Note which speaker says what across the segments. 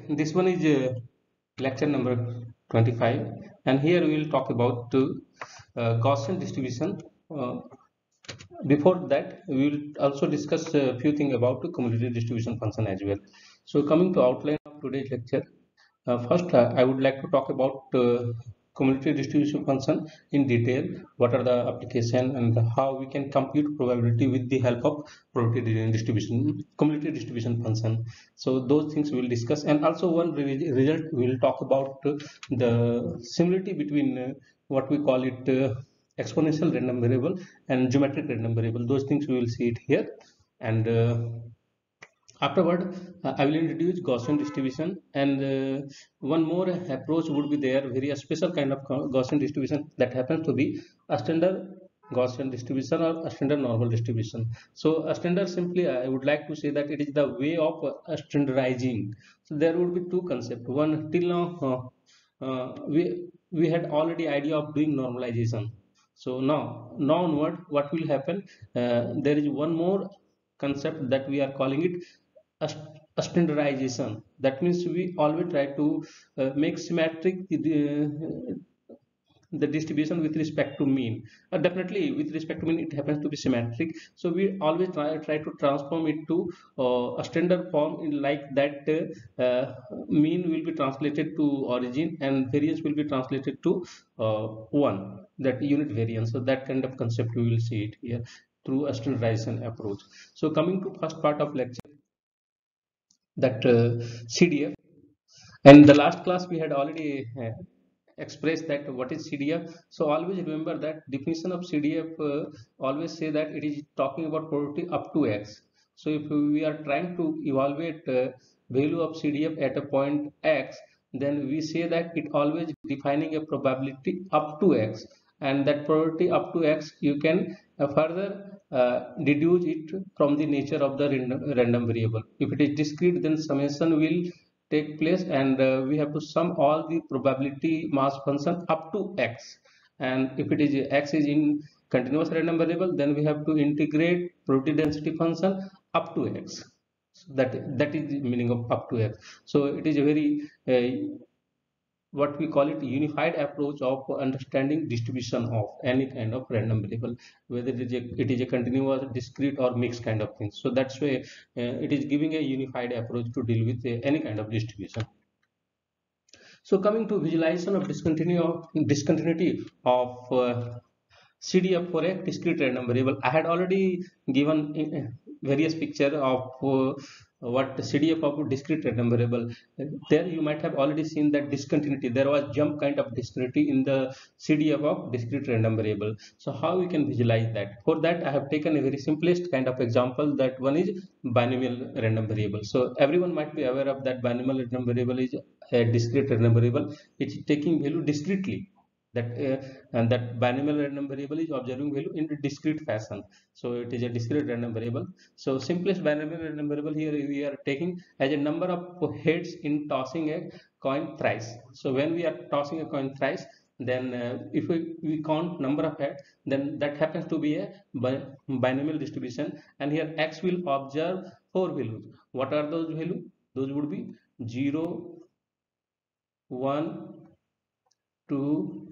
Speaker 1: This one is lecture number 25, and here we will talk about Gaussian distribution. Before that, we will also discuss a few things about the cumulative distribution function as well. So, coming to outline of today's lecture, first I would like to talk about cumulative distribution function in detail. What are the application and how we can compute probability with the help of probability distribution, cumulative distribution function. So those things we will discuss, and also one result we will talk about the similarity between what we call it exponential random variable and geometric random variable. Those things we will see it here, and afterward I will introduce Gaussian distribution, and one more approach would be there, very special kind of Gaussian distribution that happens to be a standard Gaussian distribution or a standard normal distribution. So a standard, simply I would like to say that it is the way of standardizing. So there would be two concepts. One, till now we had already idea of doing normalization. So now onward what will happen, there is one more concept that we are calling it a standardization. That means we always try to make symmetric the distribution with respect to mean. Definitely with respect to mean it happens to be symmetric, so we always try to transform it to a standard form, in like that mean will be translated to origin and variance will be translated to 1, that unit variance. So that kind of concept we will see it here through a standardization approach. So coming to first part of lecture, that CDF, and the last class we had already expressed that what is CDF. So always remember that definition of CDF always say that it is talking about probability up to x. So if we are trying to evaluate value of CDF at a point x, then we say that it always defining a probability up to x, and that probability up to x you can further deduce it from the nature of the random variable. If it is discrete, then summation will take place, and we have to sum all the probability mass function up to x. And if it is x is in continuous random variable, then we have to integrate probability density function up to x. So that is the meaning of up to x. So it is a very what we call it unified approach of understanding distribution of any kind of random variable, whether it is a continuous, discrete or mixed kind of thing. So that's why it is giving a unified approach to deal with any kind of distribution. So coming to visualization of discontinuity of CDF for a discrete random variable, I had already given various picture of what CDF of discrete random variable. There you might have already seen that discontinuity. There was jump kind of discontinuity in the CDF of discrete random variable. So how we can visualize that? For that I have taken a very simplest kind of example. That one is binomial random variable. So everyone might be aware of that binomial random variable is a discrete random variable. It's taking value discretely. That and that binomial random variable is observing value in a discrete fashion. So it is a discrete random variable. So simplest binomial random variable here we are taking as a number of heads in tossing a coin thrice. So when we are tossing a coin thrice, then if we count number of heads, then that happens to be a binomial distribution, and here x will observe 4 values. What are those values? Those would be 0, 1, 2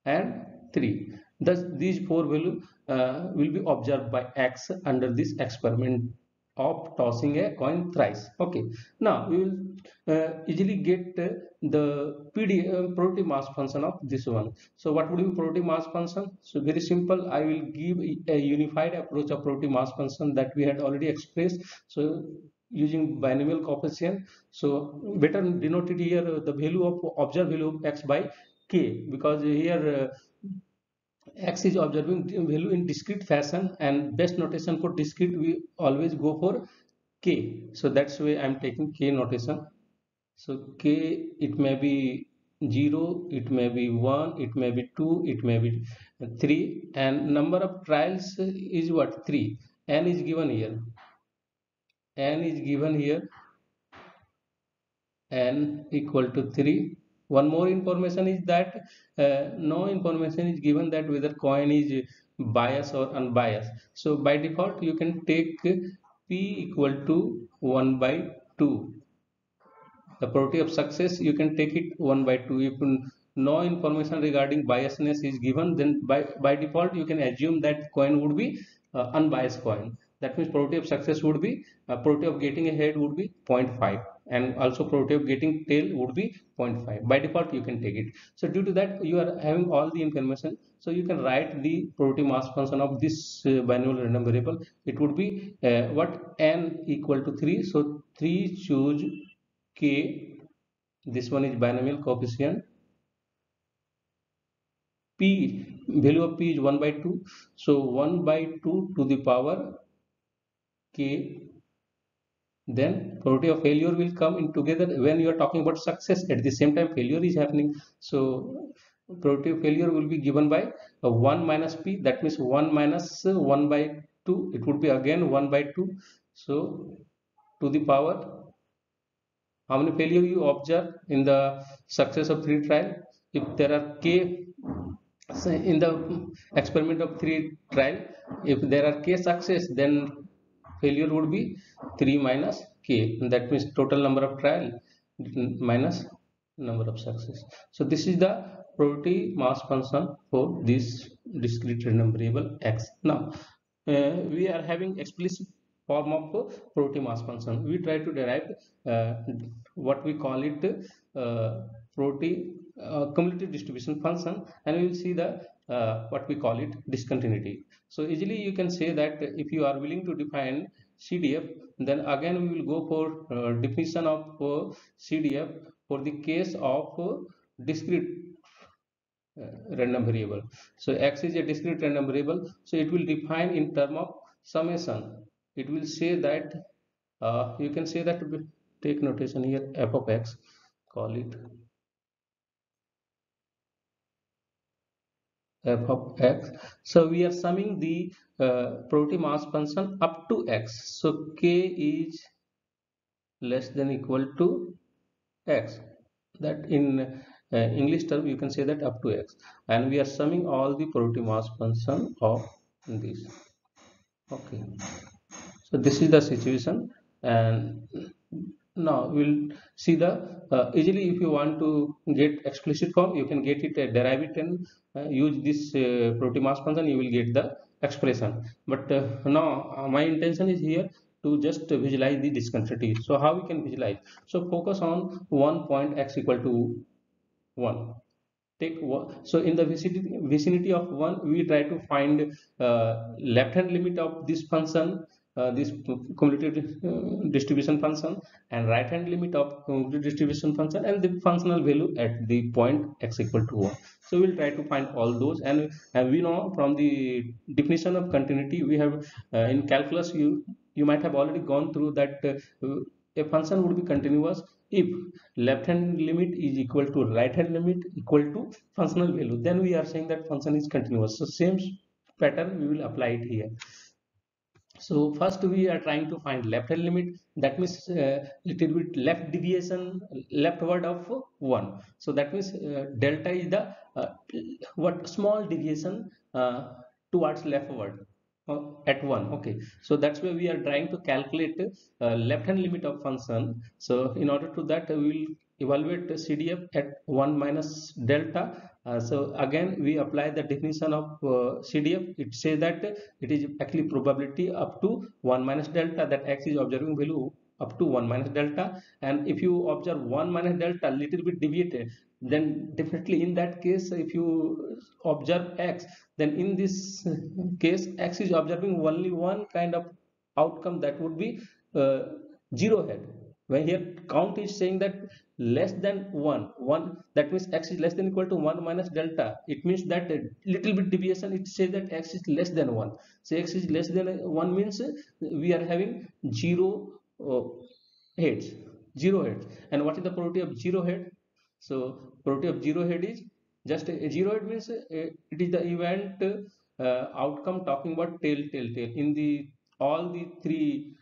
Speaker 1: and 3. Thus these 4 values will be observed by x under this experiment of tossing a coin thrice. Okay, now we will easily get the probability mass function of this one. So what would be probability mass function? So very simple, I will give a unified approach of probability mass function that we had already expressed. So using binomial coefficient, so better denoted here the value of observed value of x by k, because here x is observing value in discrete fashion, and best notation for discrete we always go for k. So that's why I'm taking k notation. So k, it may be 0, it may be 1, it may be 2, it may be 3, and number of trials is what? 3. N is given here. N is given here. N equal to 3. One more information is that no information is given that whether coin is biased or unbiased. So by default you can take p equal to 1 by 2. the probability of success, you can take it 1 by 2. If no information regarding biasness is given, then by default you can assume that coin would be unbiased coin. That means probability of success would be probability of getting a head would be 0.5, and also probability of getting tail would be 0.5. By default you can take it. So due to that you are having all the information, so you can write the probability mass function of this binomial random variable. It would be what, n equal to 3, so 3 choose k, this one is binomial coefficient, p, value of p is 1 by 2, so 1 by 2 to the power k. Then probability of failure will come in together when you are talking about success. At the same time failure is happening, so probability of failure will be given by 1 minus p, that means 1 minus 1 by 2, it would be again 1 by 2, so to the power, how many failure you observe in the success of 3 trial. If there are k, so in the experiment of 3 trial, if there are k success, then failure would be 3 minus k, and that means total number of trial minus number of success. So this is the probability mass function for this discrete random variable x. Now we are having explicit form of probability mass function. We try to derive uh, what we call it probability cumulative distribution function, and we will see the what we call it discontinuity. So easily you can say that if you are willing to define CDF, then again we will go for definition of CDF for the case of discrete random variable. So x is a discrete random variable, so it will define in term of summation. It will say that you can say that, take notation here, f of x, call it f of x. So we are summing the probability mass function up to x, so k is less than equal to x, that in English term you can say that up to x, and we are summing all the probability mass function of this. Okay, so this is the situation, and now we'll see the easily, if you want to get explicit form, you can get it, derive it, and use this probability mass function, you will get the expression. But now my intention is here to just visualize the discontinuity. So how we can visualize? So focus on one point x equal to 1. Take one. So in the vicinity of 1, we try to find left hand limit of this function, this cumulative distribution function, and right hand limit of cumulative distribution function, and the functional value at the point x equal to 1. So we'll try to find all those, and we know from the definition of continuity, we have in calculus, you might have already gone through that a function would be continuous if left hand limit is equal to right hand limit equal to functional value, then we are saying that function is continuous. So same pattern we will apply it here. So first we are trying to find left hand limit, that means little bit left deviation leftward of 1. So that means delta is the what small deviation towards leftward at 1. Okay, so that's why we are trying to calculate left hand limit of function. So in order to that, we will evaluate CDF at 1 minus delta. So again we apply the definition of CDF. It says that it is actually probability up to 1 minus delta, that x is observing value up to 1 minus delta, and if you observe 1 minus delta little bit deviated, then definitely in that case, if you observe x, then in this case x is observing only one kind of outcome, that would be uh, 0 head. When here count is saying that less than 1, that means x is less than equal to 1 minus delta, it means that a little bit deviation, it says that x is less than 1. So x is less than 1 means we are having 0 heads, 0 heads. And what is the probability of 0 head? So probability of 0 head is just a 0 head means it is the event outcome talking about tail, tail, tail. In the all the three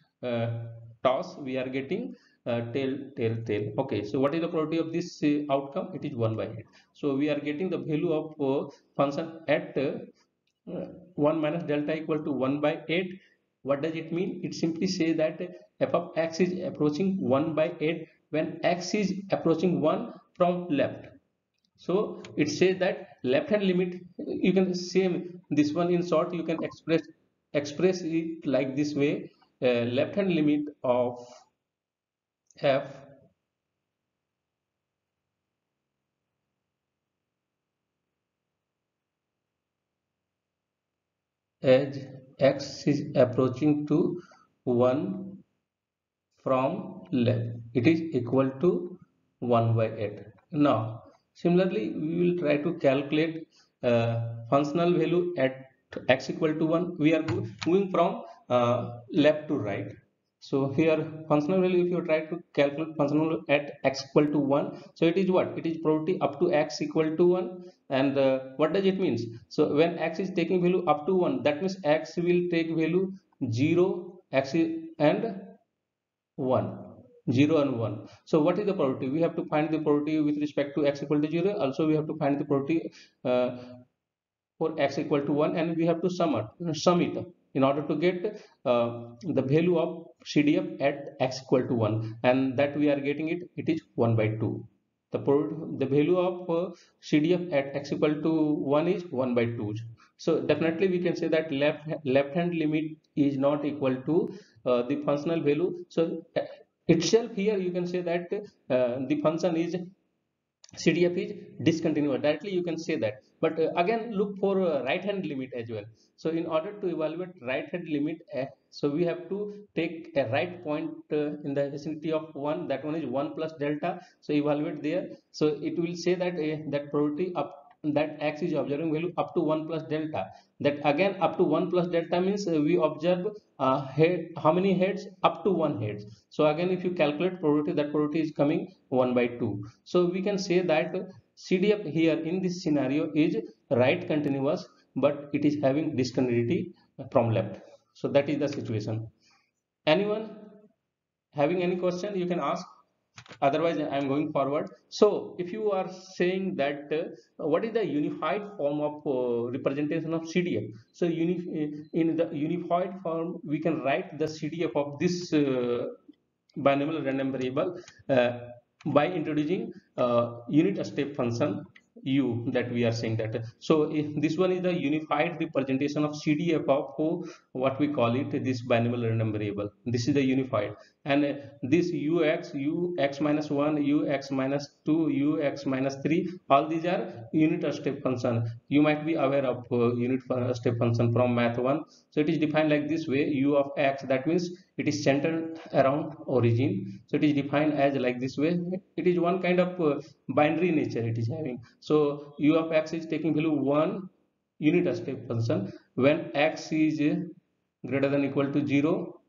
Speaker 1: toss we are getting tail, tail, tail. Okay, so what is the probability of this outcome? It is 1 by 8. So we are getting the value of function at 1 minus delta equal to 1 by 8. What does it mean? It simply says that f of x is approaching 1 by 8 when x is approaching 1 from left. So it says that left hand limit, you can say this one in short, you can express it like this way. Left hand limit of f as x is approaching to 1 from left, it is equal to 1 by 8. Now similarly we will try to calculate functional value at x equal to 1. We are moving from left to right. So here functional value, if you try to calculate functional value at x equal to 1, so it is what? It is probability up to x equal to 1. And what does it means? So when x is taking value up to 1, that means x will take value 0, x and 1, 0 and 1. So what is the probability? We have to find the probability with respect to x equal to 0. Also we have to find the probability for x equal to 1, and we have to sum it in order to get the value of CDF at x equal to 1, and that we are getting it is 1 by 2. The value of CDF at x equal to 1 is 1 by 2. So definitely we can say that left hand limit is not equal to the functional value. So itself here you can say that the function is CDF is discontinuous. Directly you can say that. But again look for right hand limit as well. So in order to evaluate right hand limit, so we have to take a right point in the vicinity of 1. That one is 1 plus delta. So evaluate there. So it will say that that probability up that x is observing value up to 1 plus delta. That again up to 1 plus delta means we observe head, how many heads? Up to 1 heads. So again if you calculate probability, that probability is coming 1 by 2. So we can say that CDF here in this scenario is right continuous, but it is having discontinuity from left. So that is the situation. Anyone having any question, you can ask. Otherwise I am going forward. So if you are saying that what is the unified form of representation of CDF? So in the unified form we can write the CDF of this binomial random variable by introducing unit step function u, that we are saying that. So if this one is the unified representation of CDF of what we call it, this binomial random variable. This is the unified, and this ux minus 1, ux minus 2, ux minus 3, all these are unit step function. You might be aware of unit step function from math 1. So it is defined like this way: u of x, that means it is centered around origin. So it is defined as like this way. It is one kind of binary nature it is having. So u of x is taking value 1 unit step function when x is greater than equal to 0,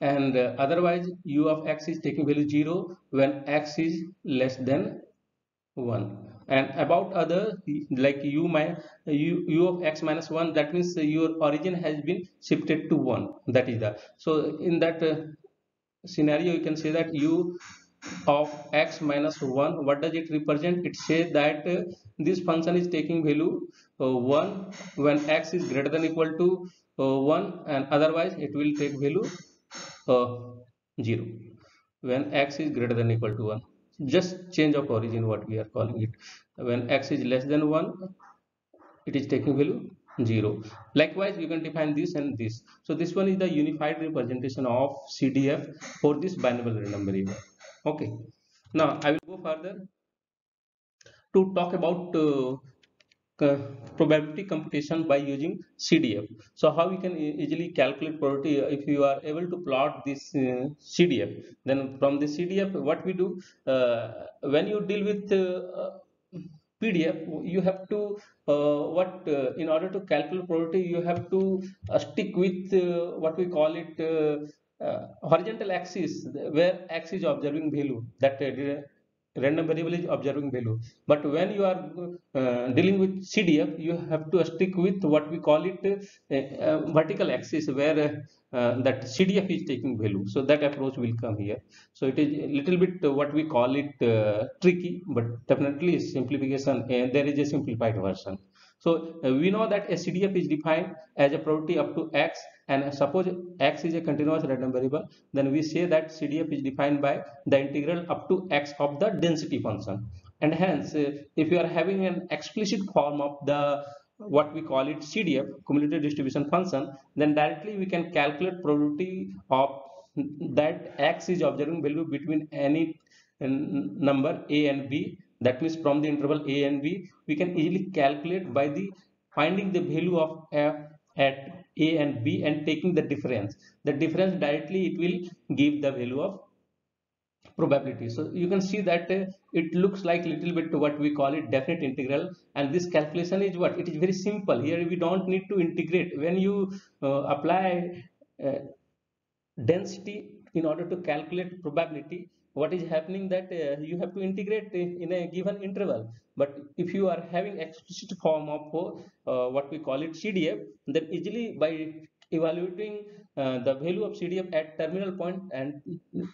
Speaker 1: and otherwise u of x is taking value 0 when x is less than 1. And about other, like u of x minus 1, that means your origin has been shifted to 1. That is the, so in that scenario you can say that u of x minus 1, what does it represent? It says that this function is taking value 1 when x is greater than equal to 1, and otherwise it will take value 0 when x is greater than equal to 1. Just change of origin, what we are calling it. When x is less than 1, it is taking value 0. Likewise you can define this and this. So this one is the unified representation of CDF for this binomial random variable. Okay, now I will go further to talk about probability computation by using CDF. So how we can easily calculate probability if you are able to plot this CDF. Then from the CDF, what we do when you deal with PDF, you have to in order to calculate probability, you have to stick with what we call it horizontal axis, where x is observing value, that random variable is observing value. But when you are dealing with CDF, you have to stick with what we call it vertical axis, where that CDF is taking value. So that approach will come here. So it is a little bit what we call it tricky, but definitely simplification, and there is a simplified version. So we know that a CDF is defined as a probability up to x And suppose x is a continuous random variable, then we say that CDF is defined by the integral up to x of the density function. And hence, if you are having an explicit form of the what we call it CDF, cumulative distribution function, then directly we can calculate probability of that x is observing value between any number a and b. That means from the interval a and b, we can easily calculate by the finding the value of f at a and b and taking the difference. The difference directly it will give the value of probability. So you can see that it looks like little bit to what we call it definite integral, and this calculation is what it is very simple. Here we don't need to integrate. When you apply uh, density in order to calculate probability, what is happening that you have to integrate in a given interval. But if you are having explicit form of what we call it CDF, then easily by evaluating the value of CDF at terminal point, and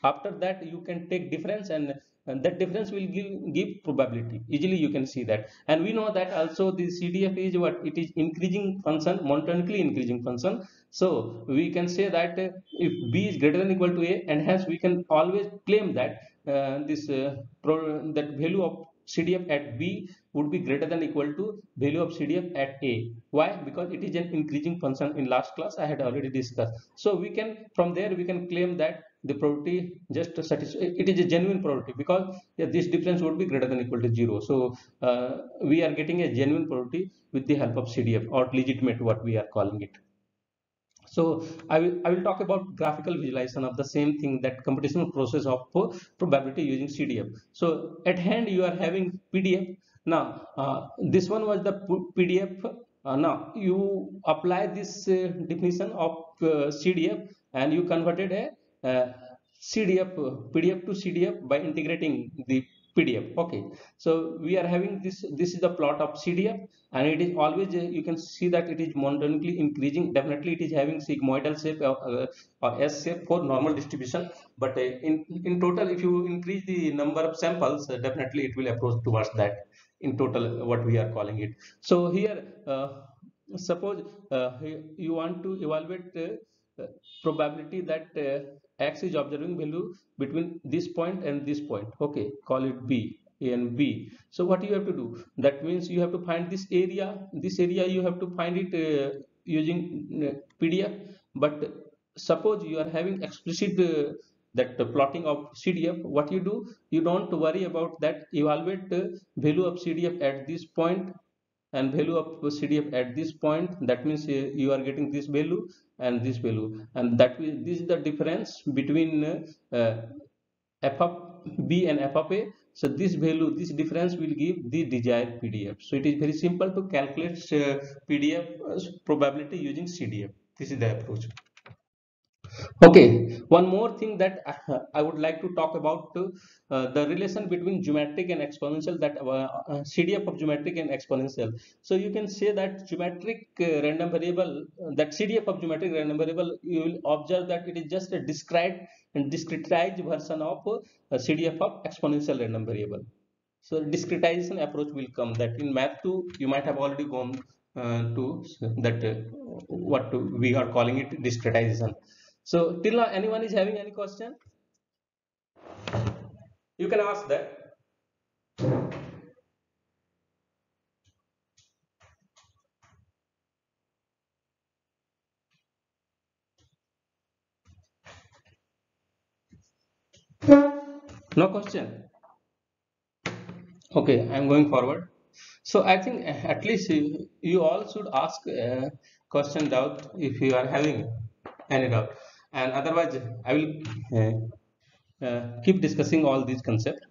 Speaker 1: after that you can take difference, and that difference will give probability. Easily you can see that. And we know that also the CDF is what it is increasing function, monotonically increasing function. So we can say that if b is greater than equal to a, and hence we can always claim that that value of CDF at b would be greater than equal to value of CDF at a. Why? Because it is an increasing function. In last class I had already discussed. So we can, from there we can claim that the probability just it is a genuine probability, because yeah, this difference would be greater than equal to 0. So we are getting a genuine probability with the help of CDF, or legitimate what we are calling it. So I will talk about graphical visualization of the same thing, that computational process of probability using CDF. So at hand you are having PDF. Now this one was the PDF. Now you apply this definition of CDF, and you converted a CDF PDF to CDF by integrating the PDF. Okay, so we are having this. This is the plot of CDF, and it is always you can see that it is monotonically increasing. Definitely it is having sigmoidal shape or S shape for normal distribution, but in total, if you increase the number of samples, definitely it will approach towards that in total what we are calling it. So here suppose you want to evaluate probability that x is observing value between this point and this point. Okay, call it b, a and b. So what you have to do, that means you have to find this area. This area you have to find it using PDF. But suppose you are having explicit that the plotting of CDF, what you do, you don't worry about that. Evaluate the value of CDF at this point and value of CDF at this point. That means you are getting this value and this value, and that will, this is the difference between f of b and f of a. So this value, this difference will give the desired PDF. So it is very simple to calculate PDF probability using CDF. This is the approach. Okay, one more thing that I would like to talk about the relation between geometric and exponential, that CDF of geometric and exponential. So you can say that geometric random variable, that CDF of geometric random variable, you will observe that it is just a discrete and discretized version of CDF of exponential random variable. So discretization approach will come, that in math 2 you might have already gone to that what we are calling it discretization. So till now, anyone is having any question? You can ask that. No question. Okay, I'm going forward. So I think at least you all should ask question doubt if you are having any doubt, and otherwise I will keep discussing all these concepts.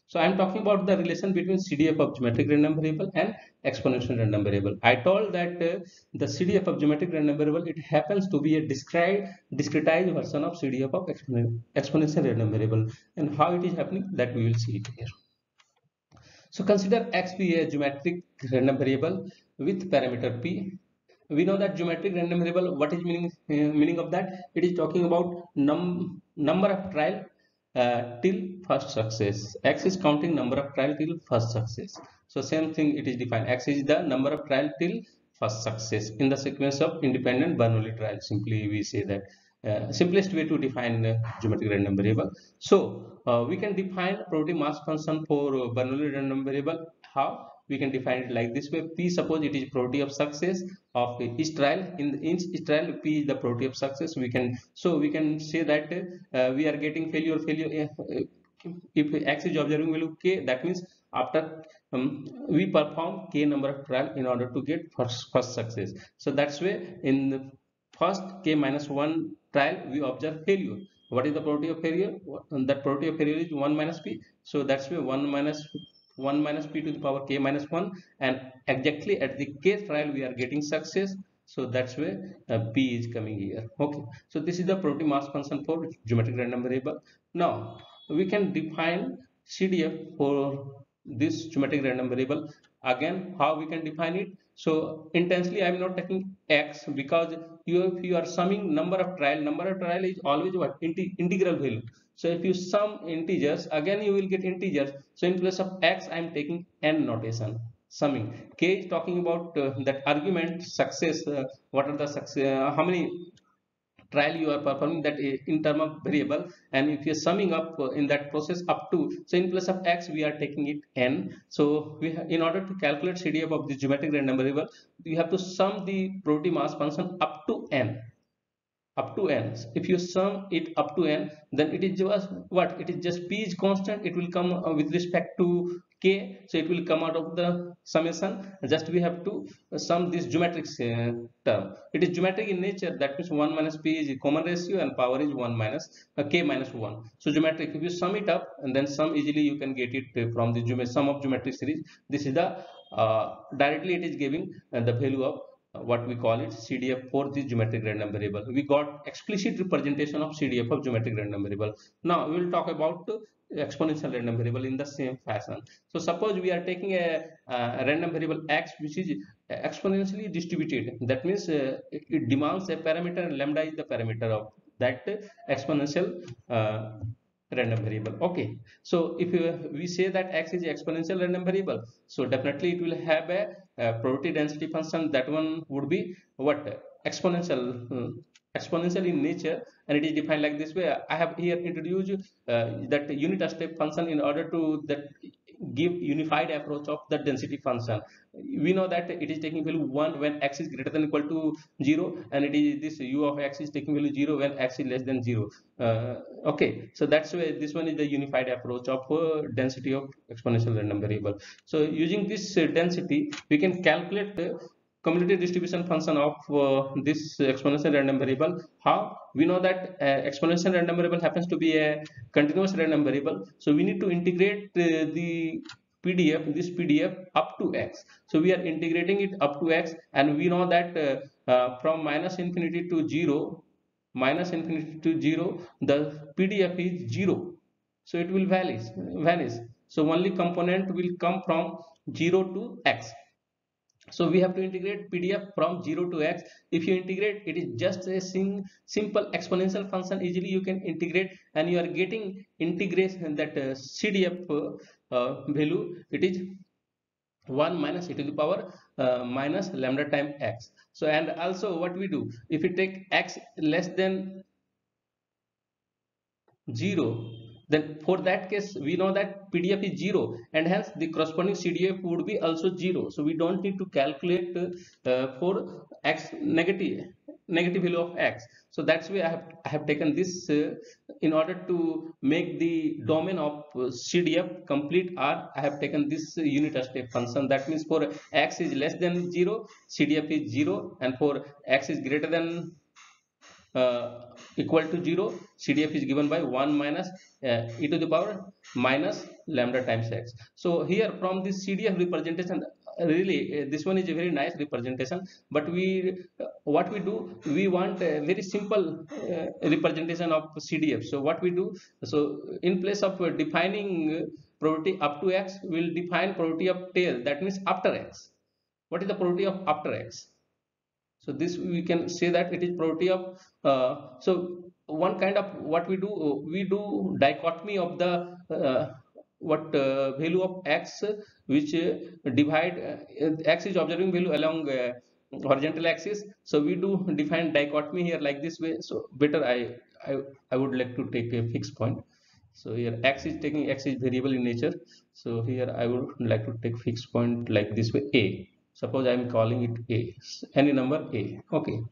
Speaker 1: So I'm talking about the relation between CDF of geometric random variable and exponential random variable. I told that the CDF of geometric random variable, it happens to be a discretized version of CDF of exponential random variable, and how it is happening, that we will see it here. So consider x be a geometric random variable with parameter p. We know that geometric random variable, what is meaning of that? It is talking about number of trial till first success. X is counting number of trial till first success. So same thing it is defined. X is the number of trial till first success in the sequence of independent Bernoulli trial. Simply we say that simplest way to define geometric random variable. So we can define probability mass function for Bernoulli random variable. How? We can define it like this way. P, suppose it is probability of success of each trial. In each trial, P is the probability of success. We can say that we are getting failure. If X is observing value K, that means after we perform K number of trial in order to get first success. So that's way in the first K minus 1 trial we observe failure. What is the probability of failure? That probability of failure is 1 minus P. So that's way 1 minus P to the power K minus 1, and exactly at the K trial we are getting success. So that's where P is coming here. Okay. So this is the probability mass function for geometric random variable. Now we can define CDF for this geometric random variable. Again, how we can define it? So intensely I am not taking X, because if you are summing number of trial is always what? Integral value. So if you sum integers, again you will get integers. So in place of X I am taking N notation, summing. K is talking about that argument success. What are the success? How many trial you are performing, that in term of variable, and if you're summing up in that process up to, so in place of X we are taking it N. So in order to calculate CDF of the geometric random variable, you have to sum the probability mass function up to N. If you sum it up to N, then it is just what? It is just P is constant. It will come with respect to K, so it will come out of the summation. Just we have to sum this geometric term. It is geometric in nature. That means 1 minus P is a common ratio and power is 1 minus K minus 1. So geometric, if you sum it up and then sum, easily you can get it from the sum of geometric series. This is the directly it is giving the value of what we call it CDF for the geometric random variable. We got explicit representation of CDF of geometric random variable. Now we will talk about exponential random variable in the same fashion. So suppose we are taking a random variable X which is exponentially distributed. That means it demands a parameter, and lambda is the parameter of that exponential random variable. Okay, so if we say that X is exponential random variable, so definitely it will have a probability density function. That one would be what? Exponential. Exponential in nature, and it is defined like this way. I have here introduced that unit step function in order to that give unified approach of the density function. We know that it is taking value 1 when X is greater than equal to 0, and it is this U of X is taking value 0 when X is less than 0. Okay, so that's why this one is the unified approach of density of exponential random variable. So using this density, we can calculate the cumulative distribution function of this exponential random variable. How? We know that exponential random variable happens to be a continuous random variable, so we need to integrate the this PDF up to X. So we are integrating it up to X, and we know that from minus infinity to 0, the PDF is 0, so it will vanish. So only component will come from 0 to X. So we have to integrate PDF from 0 to X. If you integrate, it is just a simple exponential function. Easily you can integrate, and you are getting integration that CDF value. It is 1 minus e to the power minus lambda time X. So, and also what we do, if we take X less than 0, then for that case we know that PDF is 0, and hence the corresponding CDF would be also 0. So we don't need to calculate for X negative value of X. So that's why I have taken this in order to make the domain of CDF complete R. I have taken this unit step function. That means for X is less than 0, CDF is 0, and for X is greater than equal to 0, CDF is given by 1 minus e to the power minus lambda times X. So here from this CDF representation, really this one is a very nice representation, but we what we do, we want a very simple representation of CDF. So what we do, so in place of defining probability up to X, we will define probability of tail. That means after X. What is the probability of after X? So this we can say that it is probability of so one kind of what we do dichotomy of the what value of X, which divide X is observing value along horizontal axis. So we do define dichotomy here like this way. So better I would like to take a fixed point. So here x is variable in nature. So here I would like to take fixed point like this way, a. Suppose I am calling it a, any number a. Okay.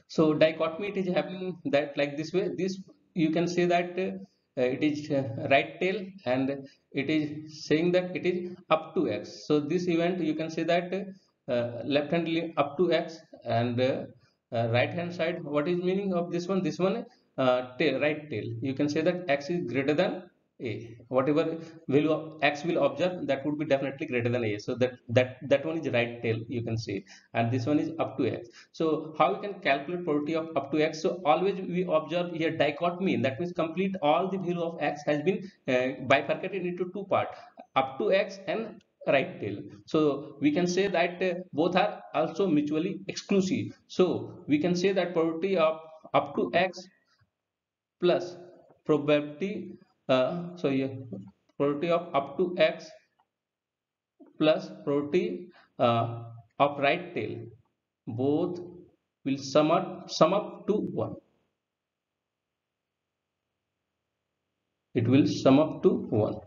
Speaker 1: So dichotomy, it is happening that like this way. This you can say that it is right tail, and it is saying that it is up to x. So this event you can say that left hand up to x, and right hand side. What is meaning of this one? This one tail, right tail. You can say that x is greater than a. Whatever value of x will observe, that would be definitely greater than a. So that one is right tail, you can say, and this one is up to x. So how we can calculate probability of up to x? So always we observe here dichotomy. That means complete all the value of x has been bifurcated into two parts, up to x and right tail. So we can say that both are also mutually exclusive. So we can say that probability of up to x plus probability probability of up to x plus probability of right tail, both will sum up to 1. It will sum up to 1.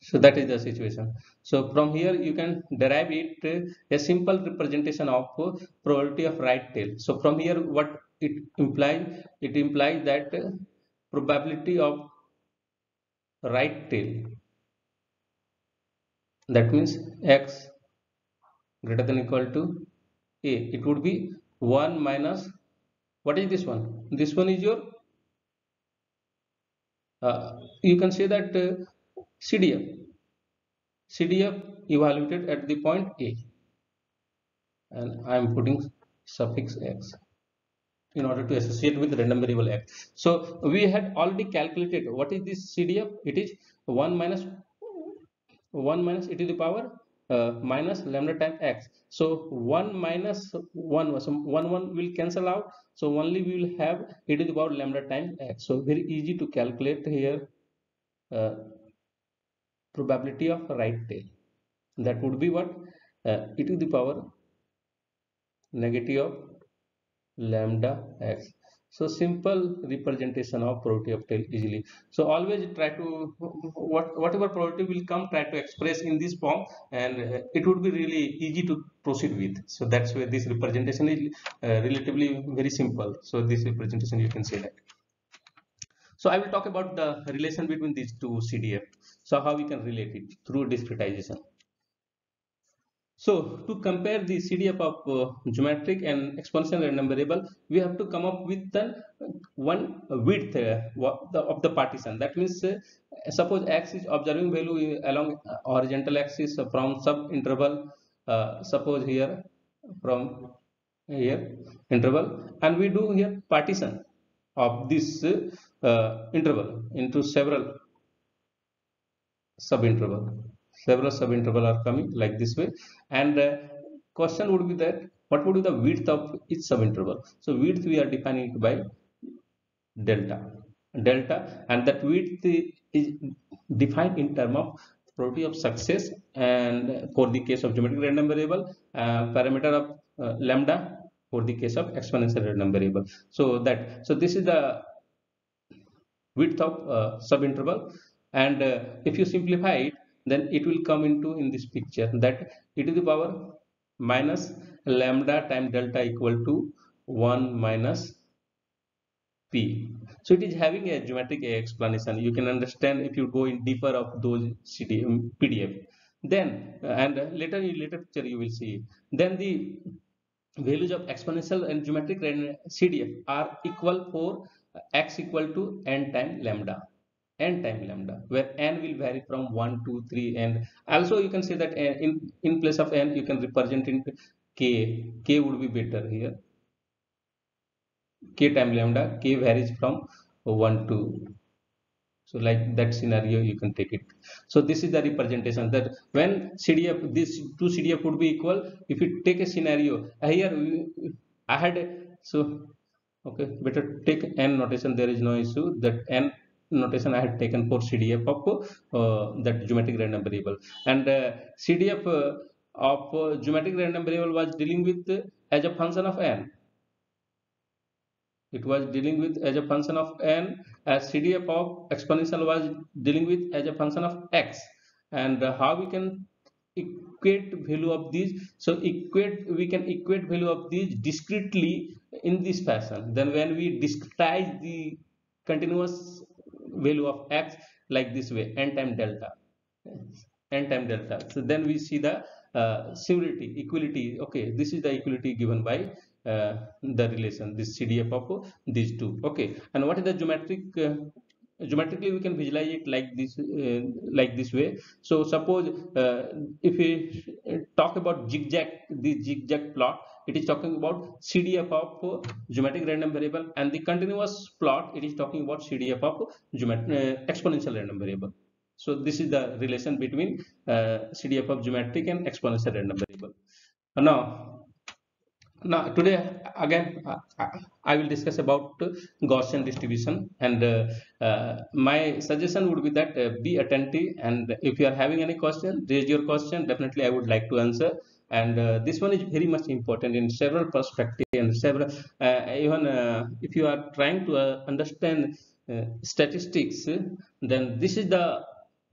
Speaker 1: So that is the situation. So from here you can derive it a simple representation of probability of right tail. So from here what it implies? It implies that probability of right tail, that means x greater than equal to a, it would be 1 minus, what is this one? This one is your you can say that CDF evaluated at the point A, and I am putting suffix x in order to associate with random variable x. So we had already calculated what is this CDF. It is 1 minus e to the power minus lambda times x. So 1 minus 1, so 1 will cancel out. So only we will have e to the power lambda times x. So very easy to calculate here probability of right tail. That would be what? E to the power negative of lambda x. So simple representation of probability of tail easily. So always try to whatever probability will come, try to express in this form, and it would be really easy to proceed with. So that's why this representation is relatively very simple. So this representation you can say that. So I will talk about the relation between these two CDF. So how we can relate it through discretization. So to compare the CDF of geometric and exponential random variable, we have to come up with the one width of the partition. That means suppose x is observing value along horizontal axis from sub interval, suppose here from here interval, and we do here partition of this interval into several subinterval. Several subinterval are coming like this way, and question would be that what would be the width of each subinterval? So width we are defining it by delta, and that width is defined in term of probability of success, and for the case of geometric random variable, parameter of lambda for the case of exponential random variable. So this is the width of subinterval, and if you simplify it, then it will come into in this picture that e to the power minus lambda times delta equal to 1 minus p. So it is having a geometric explanation. You can understand if you go in deeper of those PDF. Then and later picture you will see. Then the values of exponential and geometric CDF are equal for x equal to n time lambda, where n will vary from 1 to 3, and also you can say that in place of n you can represent in k would be better here. K time lambda, k varies from 1 to, so like that scenario you can take it. So this is the representation that when CDF, these two CDF would be equal. If you take a scenario here, I had so okay, better take n notation, there is no issue that n notation I had taken for CDF of that geometric random variable, and CDF of geometric random variable was dealing with as a function of n. It was dealing with as a function of n, as CDF of exponential was dealing with as a function of x. And how we can equate value of these? So we can equate value of these discretely in this fashion. Then when we discretize the continuous value of x like this way, n time delta, n time delta, so then we see the similarity, equality. Okay, this is the equality given by the relation, this CDF of these two. Okay, and what is the geometrically we can visualize it like this way. So suppose if we talk about zigzag, this zigzag plot, it is talking about CDF of geometric random variable, and the continuous plot, it is talking about CDF of exponential random variable. So this is the relation between CDF of geometric and exponential random variable. Now today again I will discuss about Gaussian distribution, and my suggestion would be that be attentive, and if you are having any question, raise your question. Definitely I would like to answer. And this one is very much important in several perspectives, and several even if you are trying to understand statistics, then this is the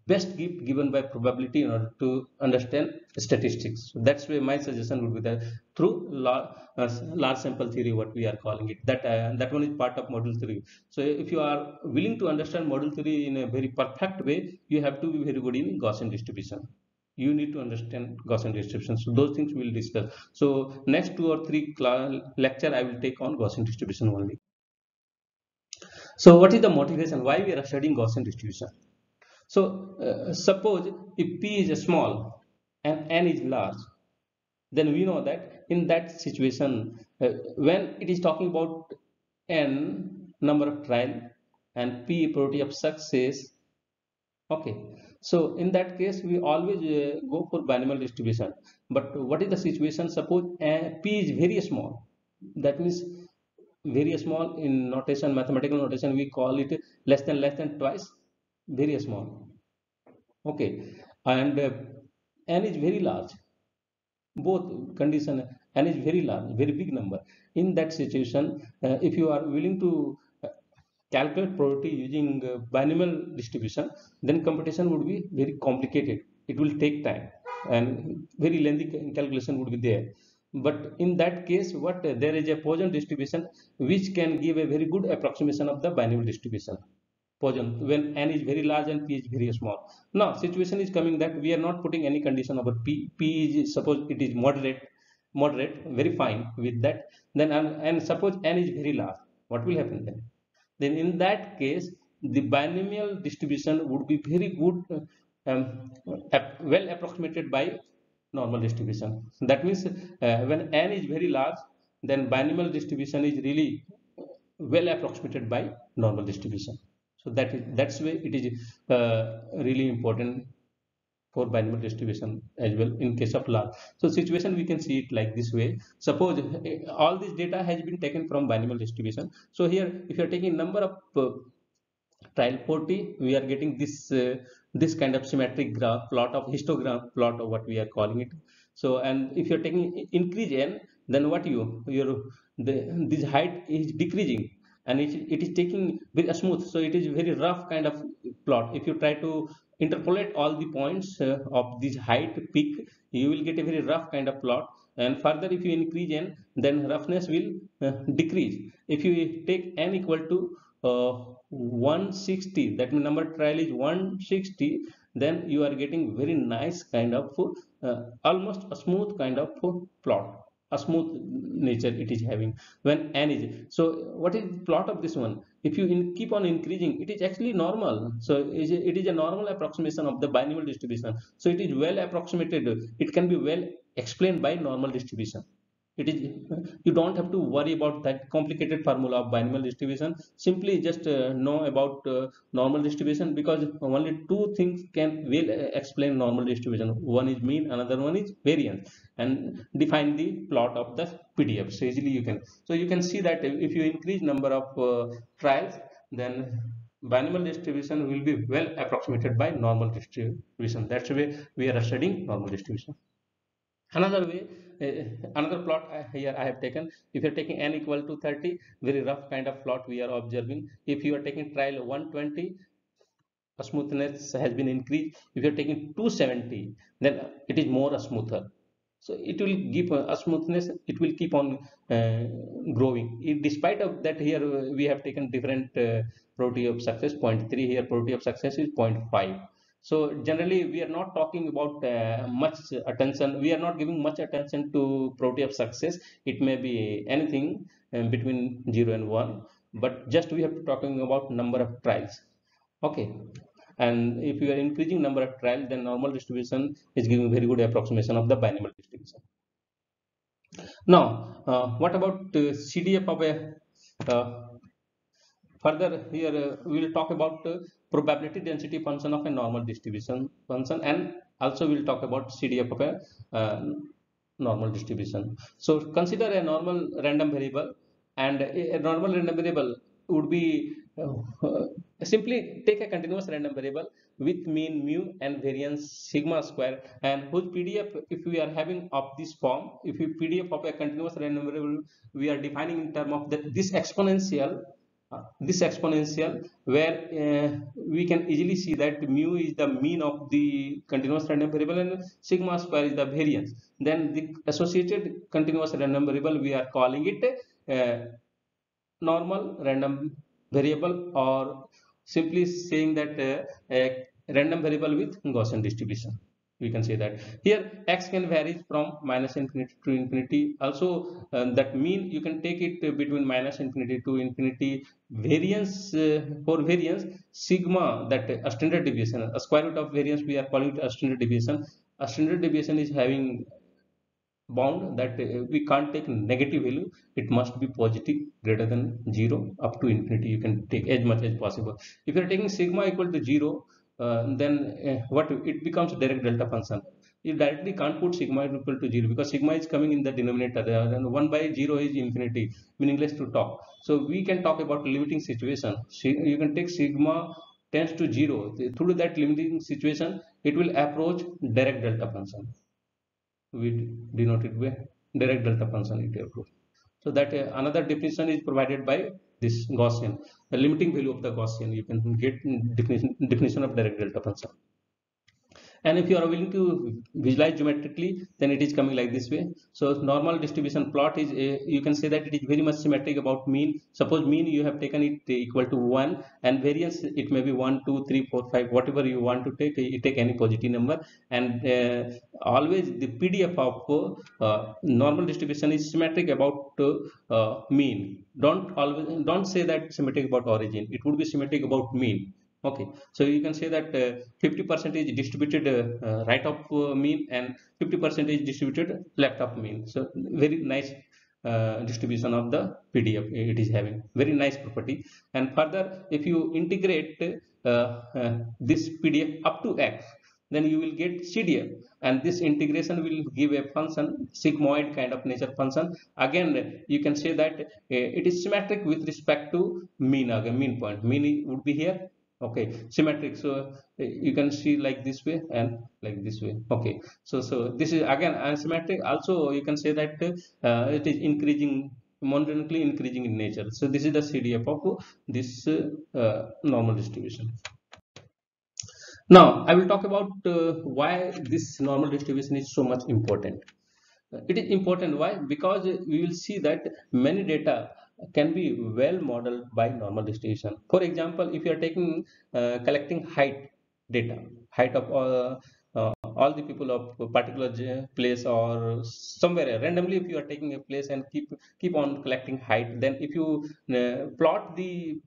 Speaker 1: best gift given by probability in order to understand statistics. So that's why my suggestion would be that through large sample theory, what we are calling it, that one is part of model theory. So if you are willing to understand model theory in a very perfect way, you have to be very good in Gaussian distribution. You need to understand Gaussian distribution. So those things we will discuss. So next 2 or 3 lecture I will take on Gaussian distribution only. So what is the motivation why we are studying Gaussian distribution? So suppose if P is small and N is large, then we know that in that situation, when it is talking about N number of trial and P probability of success, okay. So in that case, we always go for binomial distribution. But what is the situation? Suppose P is very small. That means very small in notation, mathematical notation, we call it less than twice, very small. Okay, and n is very large. Both condition, n is very large, very big number. In that situation, if you are willing to calculate probability using binomial distribution, then computation would be very complicated. It will take time, and very lengthy calculation would be there. But in that case, what there is a Poisson distribution which can give a very good approximation of the binomial distribution. Poisson, when n is very large and p is very small. Now situation is coming that we are not putting any condition over p is, suppose it is moderate, very fine with that. Then and suppose n is very large, what will happen then? Then in that case, the binomial distribution would be very good, um, well approximated by normal distribution. That means when n is very large, then binomial distribution is really well approximated by normal distribution. So that's way it is really important for binomial distribution as well in case of large. So situation we can see it like this way. Suppose all this data has been taken from binomial distribution. So here if you are taking number of trial 40, we are getting this kind of symmetric graph plot of histogram plot of what we are calling it. So and if you are taking increase n, then what this height is decreasing, and it is taking very smooth, so it is very rough kind of plot. If you try to interpolate all the points of this height peak, you will get a very rough kind of plot. And further if you increase n, then roughness will decrease. If you take n equal to 160, that means number trial is 160, then you are getting very nice kind of almost a smooth kind of plot, a smooth nature it is having when n is. So what is the plot of this one? If you keep on increasing, it is actually normal. So it is a normal approximation of the binomial distribution. So it is well approximated, it can be well explained by normal distribution. It is, you don't have to worry about that complicated formula of binomial distribution. Simply just know about normal distribution, because only two things can will explain normal distribution. One is mean, another one is variance, and define the plot of the PDF. So easily you can, so you can see that if you increase number of trials, then binomial distribution will be well approximated by normal distribution. That's the way we are studying normal distribution. Another way, another plot here I have taken. If you are taking n equal to 30, very rough kind of plot we are observing. If you are taking trial 120, smoothness has been increased. If you are taking 270, then it is more smoother. So it will give a smoothness. It will keep on uh, growing. Despite of that, here we have taken different probability of success. 0.3 here, probability of success is 0.5. So generally, we are not talking about much attention. We are not giving much attention to probability of success. It may be anything between 0 and 1, but just we have to talking about number of trials. Okay, and if you are increasing number of trials, then normal distribution is giving very good approximation of the binomial distribution. Now, what about CDF of a further here we will talk about probability density function of a normal distribution function, and also we will talk about CDF of a normal distribution. So consider a normal random variable, and a normal random variable would be simply take a continuous random variable with mean mu and variance sigma square, and whose PDF, if we are having of this form, if we PDF of a continuous random variable, we are defining in term of this exponential, where we can easily see that mu is the mean of the continuous random variable and sigma square is the variance. Then the associated continuous random variable, we are calling it normal random variable, or simply saying that a random variable with Gaussian distribution. We can say that here x can vary from minus infinity to infinity. Also, that mean you can take it between minus infinity to infinity. Variance, for variance, sigma, that a standard deviation, a square root of variance, we are calling it a standard deviation. A standard deviation is having bound that we can't take negative value. It must be positive, greater than 0 up to infinity. You can take as much as possible. If you are taking sigma equal to 0, then what it becomes direct delta function. You directly can't put sigma equal to 0 because sigma is coming in the denominator, and 1 by 0 is infinity, meaningless to talk. So we can talk about limiting situation. You can take sigma tends to 0. Through that limiting situation, it will approach direct delta function. We denote it by direct delta function it. So that another definition is provided by this Gaussian, the limiting value of the Gaussian. You can get definition of direct delta function. And if you are willing to visualize geometrically, then it is coming like this way. So normal distribution plot is you can say that it is very much symmetric about mean. Suppose mean you have taken it equal to 1, and variance it may be 1, 2, 3, 4, 5, whatever you want to take. You take any positive number, and always the PDF of normal distribution is symmetric about mean. Don't say that symmetric about origin. It would be symmetric about mean. Okay, so you can say that 50% is distributed right of mean, and 50% is distributed left of mean. So very nice distribution of the PDF it is having, very nice property. And further, if you integrate this PDF up to x, then you will get CDF, and this integration will give a function, sigmoid kind of nature function. Again, you can say that it is symmetric with respect to mean. Again, mean point, mean would be here. Okay, symmetric. So you can see like this way and like this way. Okay, so this is again asymmetric. Also, you can say that it is increasing, monotonically increasing in nature. So this is the CDF of this normal distribution. Now I will talk about why this normal distribution is so much important. It is important. Why? Because we will see that many data can be well modeled by normal distribution. For example, if you are taking collecting height data, height of all the people of a particular place or somewhere randomly, if you are taking a place and keep on collecting height, then if you plot the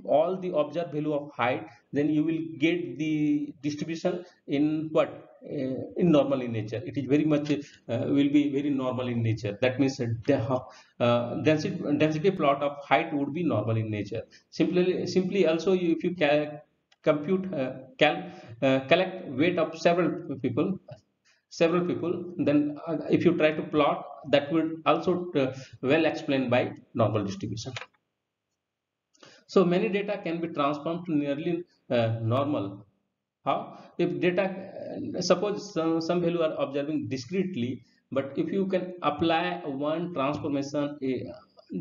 Speaker 1: all the observed value of height, then you will get the distribution in what in normal in nature. It is very much will be very normal in nature. That means density plot of height would be normal in nature. Simply also if you compute collect weight of several people, then if you try to plot, that would also well explained by normal distribution. So many data can be transformed to nearly normal. How? If data, suppose some value are observing discretely, but if you can apply one transformation,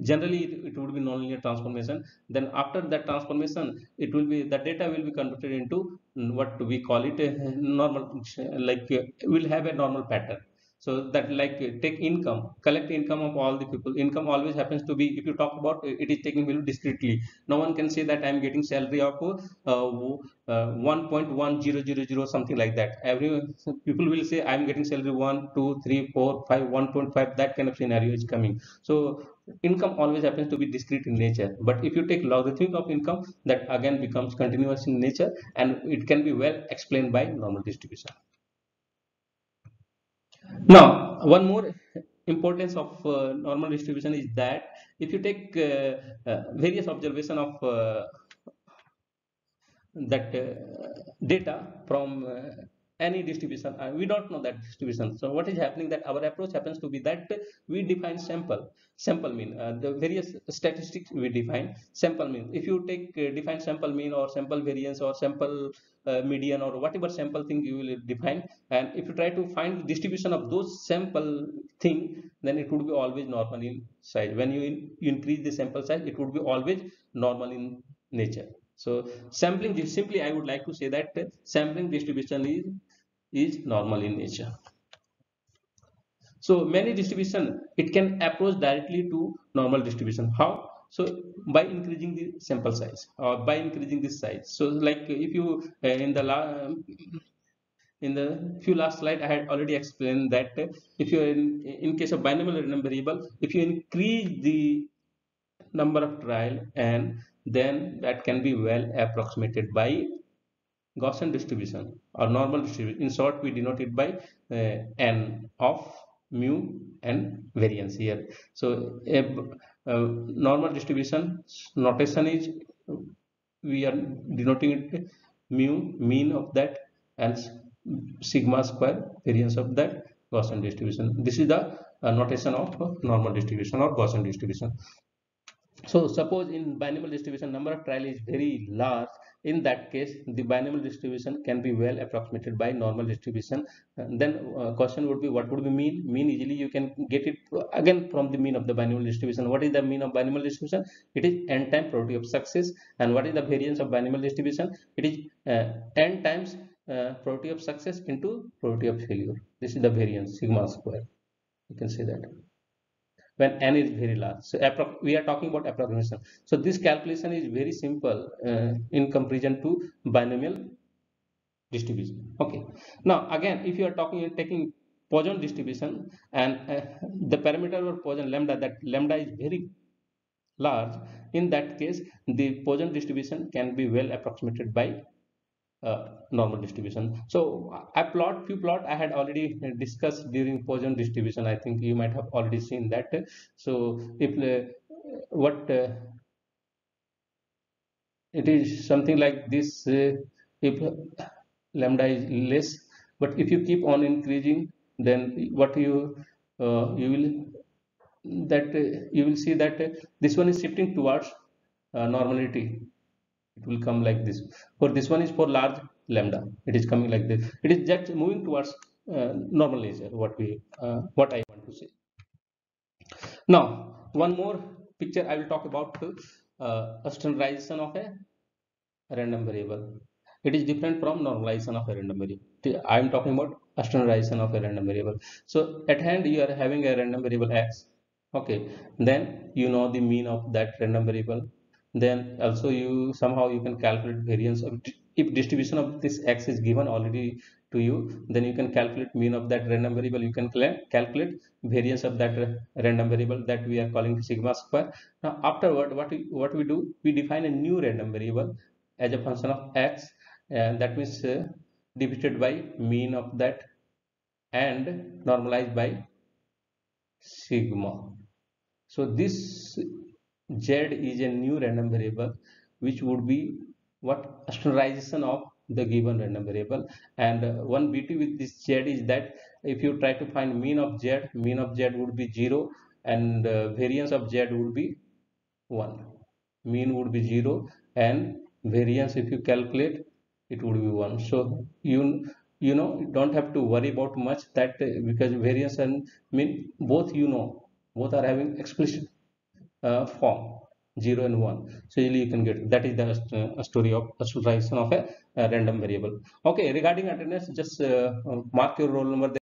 Speaker 1: generally it would be nonlinear transformation, then after that transformation it will be, the data will be converted into what we call it normal, like will have a normal pattern. So that, like, take income, collect income of all the people. Income always happens to be, if you talk about, it is taking value discretely. No one can say that I am getting salary of 1.1000, something like that. Every people will say I'm getting salary 1 2 3 4 5 1.5, that kind of scenario is coming. So income always happens to be discrete in nature, but if you take logarithmic of income, that again becomes continuous in nature, and it can be well explained by normal distribution. Now, one more importance of normal distribution is that if you take various observation of that data from any distribution, we don't know that distribution. So what is happening, that our approach happens to be that we define sample mean, the various statistics we define sample mean. If you take define sample mean or sample variance or sample median or whatever sample thing you will define, and if you try to find the distribution of those sample thing, then it would be always normal in size. When you increase the sample size, it would be always normal in nature. So sampling, simply I would like to say that sampling distribution is normal in nature. So many distribution, it can approach directly to normal distribution. How? So by increasing the sample size or by increasing this size. So like if you in the few last slide I had already explained that if you are in case of binomial random variable, if you increase the number of trial, and then that can be well approximated by Gaussian distribution or normal distribution. In short, we denote it by n of mu and variance here. So a normal distribution notation is, we are denoting it mu, mean of that, and sigma square, variance of that Gaussian distribution. This is the notation of normal distribution or Gaussian distribution. So suppose in binomial distribution number of trial is very large. In that case, the binomial distribution can be well approximated by normal distribution. Then question would be, what would be mean? Mean easily you can get it again from the mean of the binomial distribution. What is the mean of binomial distribution? It is n times probability of success. And what is the variance of binomial distribution? It is n times probability of success into probability of failure. This is the variance, sigma square. You can say that when n is very large. So we are talking about approximation. So this calculation is very simple in comparison to binomial distribution. Okay. Now again, if you are taking Poisson distribution, and the parameter of Poisson lambda, that lambda is very large, in that case the Poisson distribution can be well approximated by normal distribution. So I had already discussed during Poisson distribution. I think you might have already seen that. So if what it is something like this, if lambda is less, but if you keep on increasing, then what you will you will see that this one is shifting towards normality. It will come like this. For this one is for large lambda, it is coming like this. It is just moving towards normal nature, what I want to say. Now one more picture I will talk about, a standardization of a random variable. It is different from normalization of a random variable. I am talking about a standardization of a random variable. So at hand you are having a random variable x. Okay, then you know the mean of that random variable. Then also you somehow you can calculate variance of, if distribution of this x is given already to you, then you can calculate mean of that random variable. You can calculate variance of that random variable, that we are calling sigma square. Now afterward, what we do, we define a new random variable as a function of x, and that means divided by mean of that and normalized by sigma. So this z is a new random variable, which would be what, standardization of the given random variable. And one beauty with this z is that if you try to find mean of z would be 0, and variance of z would be 1. mean would be 0, and variance, if you calculate, it would be 1. So you know, you don't have to worry about much that because variance and mean both, you know, both are having explicit form 0 and 1. So usually you can get that is the story of subtraction of a random variable. Okay, regarding attendance, just mark your roll number there.